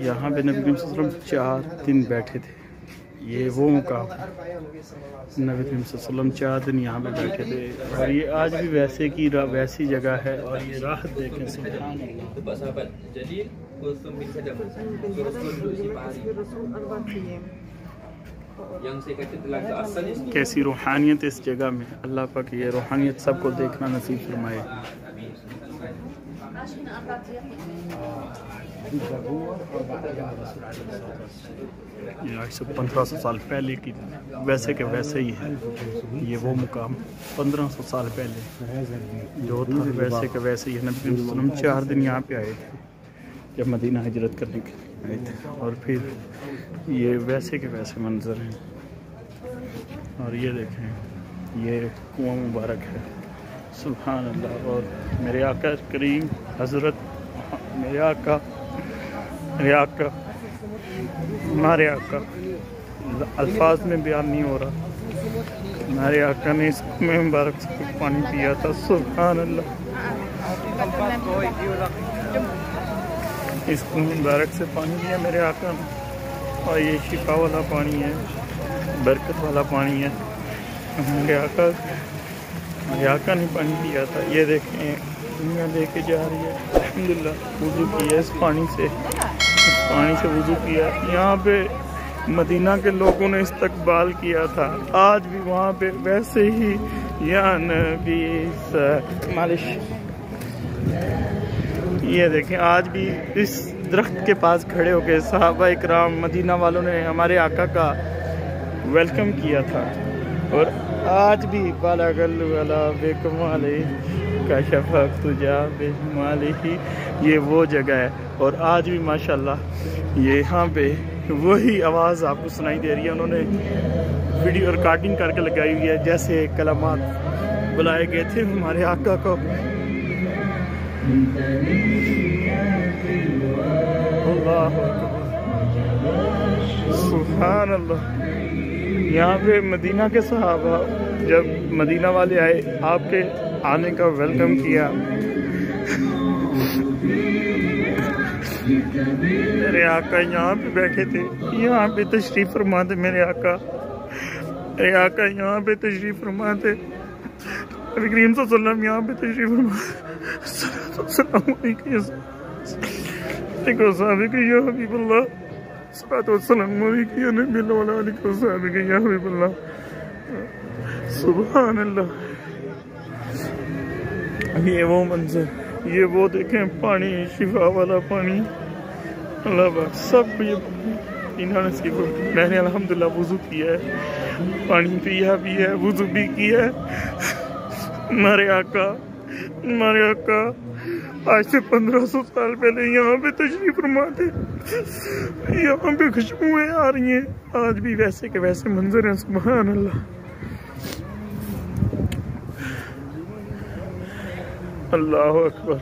यहाँ पे नबी करीम सल्लल्लाहु अलैहि वसल्लम 4 दिन बैठे थे। ये वो मुकाम नबी करीम सल्लल्लाहु अलैहि वसल्लम 4 दिन यहाँ पे बैठे थे और ये आज भी वैसी जगह है। और ये राहत देखें, सुभान अल्लाह, कैसी रूहानियत इस जगह में। अल्लाह पाक ये रूहानियत सबको देखना नसीब फरमाए। ये आज से 1500 साल पहले की वैसे के वैसे ही है। ये वो मुकाम 1500 साल पहले जो था वैसे के वैसे ही है। नबी करीम सल्लल्लाहु अलैहि वसल्लम 4 दिन यहाँ पे आए थे जब मदीना हिजरत करने के लिए आए थे। और फिर ये वैसे के वैसे मंजर हैं। और ये देखें, ये कुआं मुबारक है, सुभान अल्लाह। और मेरे आका करीम हज़रत, मेरे आका हमारे आका अल्फाज में बयान नहीं हो रहा। हमारे आका ने इस कुएं मुबारक से पानी पिया था, सुभान अल्लाह। इस कुएं मुबारक से पानी पिया मेरे आका ने। और ये शिफा वाला पानी है, बरकत वाला पानी है। मेरे आका ने पानी पिया था। ये देखें, दुनिया लेके जा रही है, अल्हम्दुलिल्लाह। वुज़ू किया इस पानी से वुज़ू किया। यहाँ पे मदीना के लोगों ने इस्तकबाल किया था। आज भी वहाँ पे वैसे ही या नबी मालिश। ये देखें, आज भी इस दरख्त के पास खड़े होकर सहाबा इकराम मदीना वालों ने हमारे आका का वेलकम किया था। और आज भी बालागल वाला बेकमाले का शफक तुझा बेमाले ही, ये वो जगह है। और आज भी माशाल्लाह ये यहाँ पे वही आवाज़ आपको सुनाई दे रही है। उन्होंने वीडियो रिकॉर्डिंग करके लगाई हुई है, जैसे कलमात बुलाए गए थे हमारे आका को। अल्लाह सुभान अल्लाह। यहाँ पे मदीना के सहाबा जब मदीना वाले आए, आपके आने का वेलकम किया। मेरे आका यहाँ पे बैठे थे, यहाँ पे तशरीफ फरमा थे। मेरे आका यहाँ पे तशरीफ फरमा थे। नबी करीम सल्लल्लाहु अलैहि वसल्लम यहाँ पे तशरीफ फरमा सुभान अल्लाह। ये वो मंजर, ये वो देखें पानी, शिफा वाला पानी। अल्लाह सब ये इन्होंने नसीब। मैंने अल्हम्दुलिल्लाह वुज़ू किया है, पानी पिया भी है, वुज़ू भी किया है। हमारे आका आज से 1500 साल पहले यहाँ पे तशरीफ फरमा थे। यहाँ पे खुशबुएं आ रही हैं, आज भी वैसे के वैसे मंजर हैं, सुभान अल्लाह। अल्लाहु अकबर।